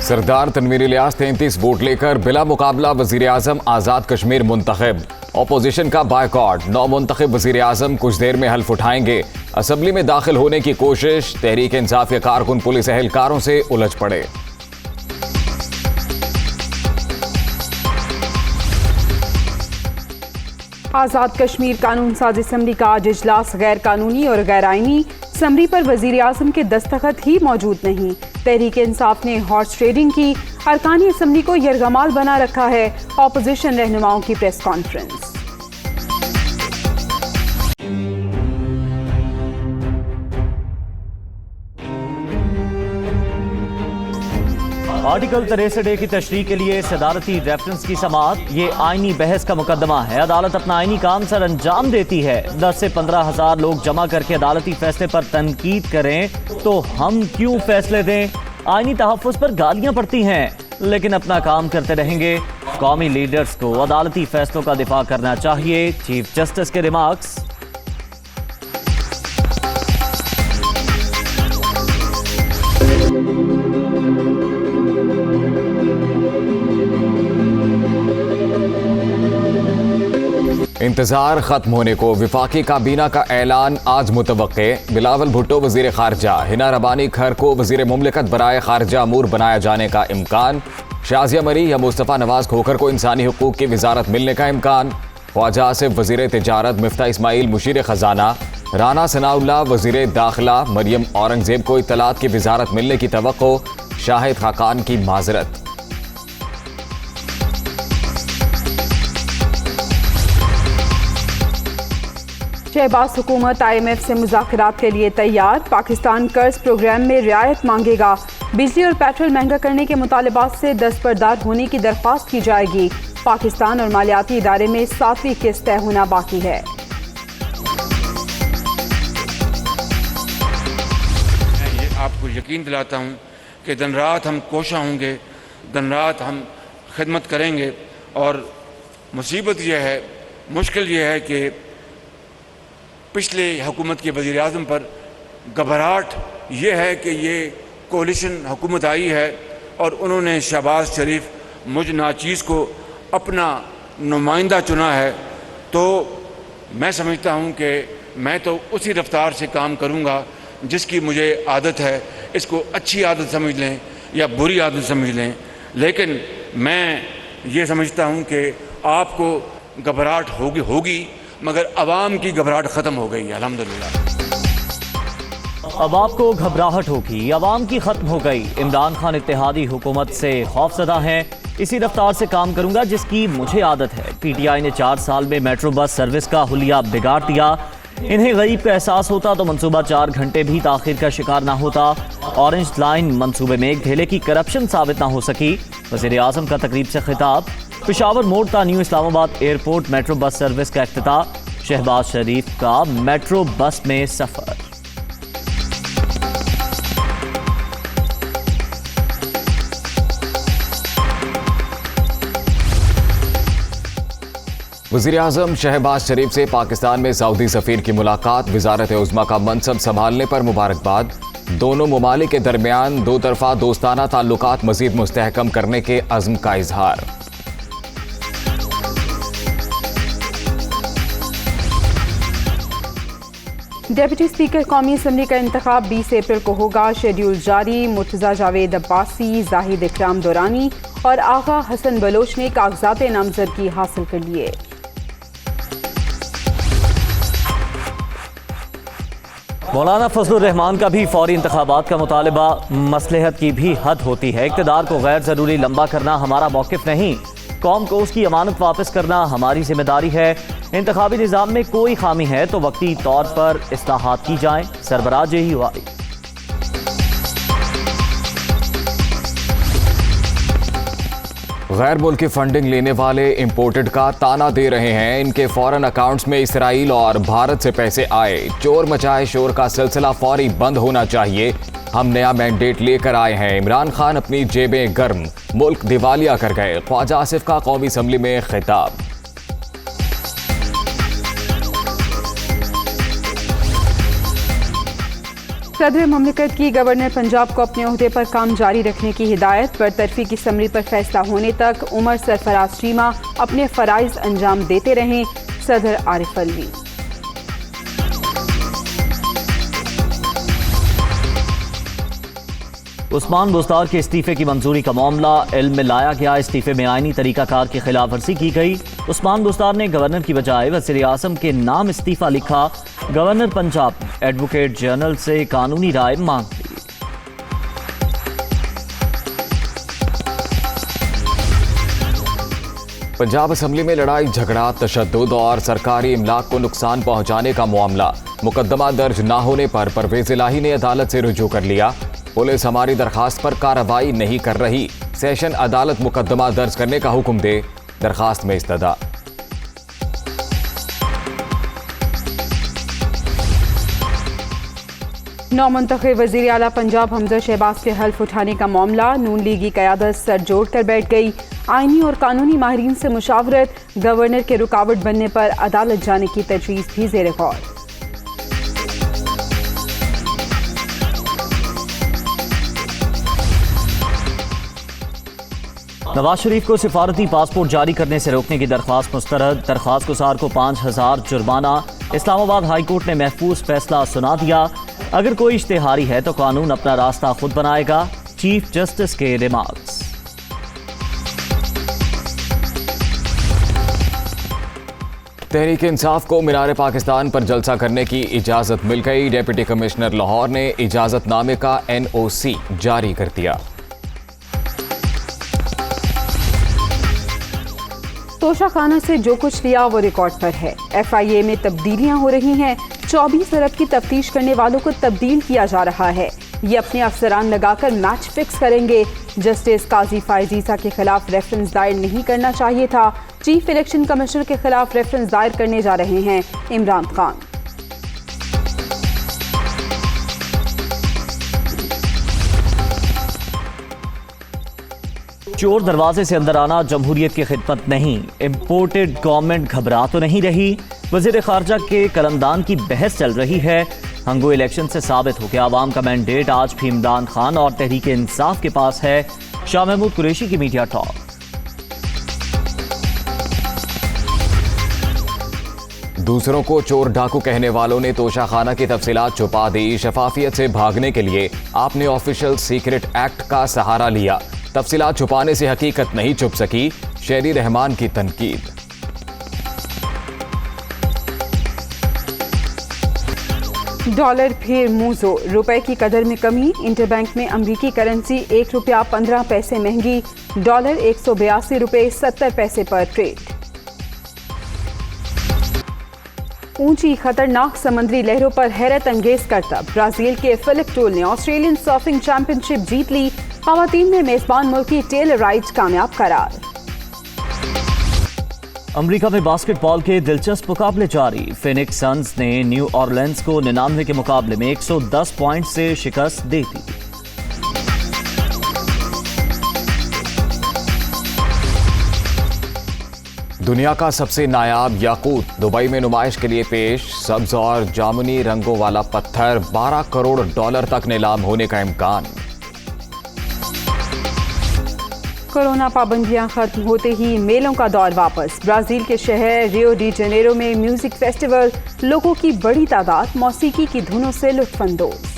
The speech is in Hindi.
सरदार तनवीर इलियास 33 वोट लेकर बिला मुकाबला वजीर आजम आज़ाद कश्मीर मुंतखब। अपोजिशन का बायकॉट, 9 मुंतखब वजीर आजम कुछ देर में हल्फ उठाएंगे। असम्बली में दाखिल होने की कोशिश, तहरीक इंसाफ के कारकुन पुलिस एहलकारों से उलझ पड़े। आज़ाद कश्मीर कानून साज असम्बली का आज इजलास गैर कानूनी और गैर आइनी। असम्बली पर वजीर आजम के दस्तखत ही मौजूद नहीं। तहरीक इंसाफ ने हॉर्स ट्रेडिंग की, अरकानी असम्बली को यरगमाल बना रखा है। ऑपोजिशन रहनुमाओं की प्रेस कॉन्फ्रेंस। आर्टिकल 63 की तशरीह के लिए सदारती रेफरेंस की समाअत। ये आईनी बहस का मुकदमा है। अदालत अपना आईनी काम सर अंजाम देती है। 10 से 15 हजार लोग जमा करके अदालती फैसले पर तनकीद करें तो हम क्यों फैसले दें? आईनी तहफ़्फ़ुज़ पर गालियां पड़ती हैं, लेकिन अपना काम करते रहेंगे। कौमी लीडर्स को अदालती फैसलों का दिफा करना चाहिए। चीफ जस्टिस के रिमार्क्स। इंतजार खत्म होने को, विफाकी काबीना का ऐलान आज मुतवक्के। बिलावल भुट्टो वजीर खारजा, हिना रबानी खर को वजीर मुमलिकत बराए खारजा अमूर बनाया जाने का इम्कान। शाजिया मरी या मुस्तफ़ा नवाज खोखर को इंसानी हुकूक की वजारत मिलने का इम्कान। ख्वाजा आसिफ वजीर तिजारत, मिफ्ता इस्माइल मुशीर खजाना, राना सनाउल्लाह वजीर दाखिला, मरियम औरंगजेब को इत्तलात की वजारत मिलने की तवक्को। शाहिद खाकान की माजरत। शहबाज हुकूमत IMF से मुज़ाकरात के लिए तैयार। पाकिस्तान कर्ज प्रोग्राम में रियायत मांगेगा। बिजली और पेट्रोल महंगा करने के मुतालबात से दस्तबरदार होने की दरख्वास्त की जाएगी। पाकिस्तान और मालियाती इदारे में 7वीं किस्त तय होना बाकी है। मैं आपको यकीन दिलाता हूँ कि दिन रात हम कोशा होंगे, दिन रात हम खिदमत करेंगे। और मुसीबत यह है, मुश्किल यह है कि पिछले हुकूमत के वज़ीर आज़म पर घबराहट ये है कि ये कोलिशन हुकूमत आई है और उन्होंने शहबाज शरीफ मुझ नाचीज़ को अपना नुमाइंदा चुना है। तो मैं समझता हूँ कि मैं तो उसी रफ्तार से काम करूँगा जिसकी मुझे आदत है। इसको अच्छी आदत समझ लें या बुरी आदत समझ लें, लेकिन मैं ये समझता हूँ कि आपको घबराहट होगी मगर अवाम की घबराहट ख़त्म हो गई है अल्हम्दुलिल्लाह। अब आपको घबराहट होगी, अवाम की खत्म हो गई। इमरान खान इत्तेहादी हुकूमत से खौफजदा हैं। इसी रफ्तार से काम करूंगा जिसकी मुझे आदत है। PTI ने 4 साल में मेट्रो बस सर्विस का हुलिया बिगाड़ दिया। इन्हें गरीब का एहसास होता तो मंसूबा 4 घंटे भी ताखिर का शिकार ना होता। ऑरेंज लाइन मंसूबे में एक ढेले की करप्शन साबित ना हो सकी। वज़ीर आज़म का तकरीब से खिताब। पेशावर मोड़ ता new Islamabad airport metro bus service का इफ्तिताह। शहबाज शरीफ का मेट्रो बस में सफर। वज़ीर आज़म शहबाज शरीफ से पाकिस्तान में सऊदी सफ़ीर की मुलाकात। वज़ारत उज़्मा का मनसब संभालने पर मुबारकबाद। दोनों ममालिक के दरमियान दो तरफा दोस्ताना ताल्लुकात मज़ीद मुस्तहकम करने के अज़्म का इजहार। डेप्यूटी स्पीकर कौमी असम्बली का इंतखाब 20 अप्रैल को होगा। शेड्यूल जारी। मुर्तज़ा जावेद अब्बासी, जाहिद इकराम दुरानी और आगा हसन बलोच ने कागजात नामजदगी हासिल कर लिए। मौलाना फजलुर रहमान का भी फौरी इंतखाबात का मुतालबा। मसलहत की भी हद होती है। इक़्तिदार को गैर ज़रूरी लंबा करना हमारा मौक़िफ़ नहीं। कौम को उसकी अमानत वापस करना हमारी जिम्मेदारी है। इंतखाबी निज़ाम में कोई खामी है तो वक्ती तौर पर इस्लाहात की जाएं। सरबराह जेई हुआई। गैर मुल्की फंडिंग लेने वाले इंपोर्टेड का ताना दे रहे हैं। इनके फॉरेन अकाउंट्स में इसराइल और भारत से पैसे आए। चोर मचाए शोर का सिलसिला फौरी बंद होना चाहिए। हम नया मैंडेट लेकर आए हैं। इमरान खान अपनी जेबें गर्म, मुल्क दिवालिया कर गए। ख्वाजा आसिफ का कौमी असम्बली में खिताब। सदर मुमलिकत की गवर्नर पंजाब को अपने ओहदे पर काम जारी रखने की हिदायत। बरतरफी की समरी पर फैसला होने तक उमर सरफराज चीमा अपने फराइज अंजाम देते रहें। सदर आरिफ अलवी। उस्मान बुस्तार के इस्तीफे की मंजूरी का मामला इल्म में लाया गया। इस्तीफे में आईनी तरीकाकार की खिलाफ वर्जी की गई। उस्मान बुस्तार ने गवर्नर की बजाय वज़ीर आज़म के नाम इस्तीफा लिखा। गवर्नर पंजाब ने एडवोकेट जनरल से कानूनी राय मांग ली। पंजाब असम्बली में लड़ाई झगड़ा, तशद्दुद और सरकारी इमलाक को नुकसान पहुंचाने का मामला। मुकदमा दर्ज न होने पर परवेज इलाही ने अदालत से रुजू कर लिया। पुलिस हमारी दरखास्त पर कार्रवाई नहीं कर रही, सेशन अदालत मुकदमा दर्ज करने का हुक्म दे, दरखास्त में इस्तदा। नौमुंतखब वज़ीर आला पंजाब हमजा शहबाज के हल्फ उठाने का मामला। नून लीगी क़यादत सर जोड़कर बैठ गई। आईनी और कानूनी माहिरीन से मुशावरत। गवर्नर के रुकावट बनने पर अदालत जाने की तजवीज़ भी ज़ेर गौर। नवाज शरीफ को सिफारती पासपोर्ट जारी करने से रोकने की दरख्वास्त मुस्तरद। दरख्वास्त गुजार को 5000 जुर्माना। इस्लामाबाद हाई कोर्ट ने महफूज फैसला सुना दिया। अगर कोई इश्तेहारी है तो कानून अपना रास्ता खुद बनाएगा, चीफ जस्टिस के रिमार्क्स। तहरीक इंसाफ को मीनार पाकिस्तान पर जलसा करने की इजाजत मिल गई। डिप्टी कमिश्नर लाहौर ने इजाजतनामे का NOC जारी कर दिया। तोशा खाना से जो कुछ लिया वो रिकॉर्ड पर है। FIA में तब्दीलियां हो रही हैं। 24 अरब की तफ्तीश करने वालों को तब्दील किया जा रहा है। ये अपने अफसरान लगाकर मैच फिक्स करेंगे। जस्टिस काजी फायज ईसा के खिलाफ रेफरेंस दायर नहीं करना चाहिए था। चीफ इलेक्शन कमिश्नर के खिलाफ रेफरेंस दायर करने जा रहे हैं इमरान खान। चोर दरवाजे से अंदर आना जमहूरियत की खिदमत नहीं। इम्पोर्टेड गवर्नमेंट घबरा तो नहीं रही। वजीर खारजा के कलमदान की बहस चल रही है। हंगो इलेक्शन से साबित हो गया आवाम का मैंडेट आज भी इमरान खान और तहरीक इंसाफ के पास है। शाह महमूद कुरैशी की मीडिया टॉक। दूसरों को चोर डाकू कहने वालों ने तोशा खाना की तफसीलात छुपा दी। शफाफियत से भागने के लिए आपने ऑफिशियल सीक्रेट एक्ट का सहारा लिया। तफसीलात छुपाने से हकीकत नहीं छुप सकी, शेरी रहमान की तनकीद। डॉलर फिर मूजो, रुपए की कदर में कमी। इंटरबैंक में अमरीकी करेंसी 1 रुपया 15 पैसे महंगी। डॉलर 182 रुपये 70 पैसे पर ट्रेड। ऊंची खतरनाक समुद्री लहरों पर हैरत अंगेज करतब। ब्राजील के फिलिप टूल ने ऑस्ट्रेलियन सर्फिंग चैंपियनशिप जीत ली। खवातीन में मेजबान मुल्क की टेलर राइड कामयाब करार। अमेरिका में बास्केटबॉल के दिलचस्प मुकाबले जारी। फिनिक्स सन्स ने न्यू ऑरलिंस को 99 के मुकाबले में 110 पॉइंट से शिकस्त दे दी। दुनिया का सबसे नायाब याकूत दुबई में नुमाइश के लिए पेश। सब्ज और जामुनी रंगों वाला पत्थर 12 करोड़ डॉलर तक नीलाम होने का इम्कान। कोरोना पाबंदियां खत्म होते ही मेलों का दौर वापस। ब्राजील के शहर रियो डी जेनेरो में म्यूजिक फेस्टिवल। लोगों की बड़ी तादाद मौसीकी की धुनों से लुत्फानंदोज।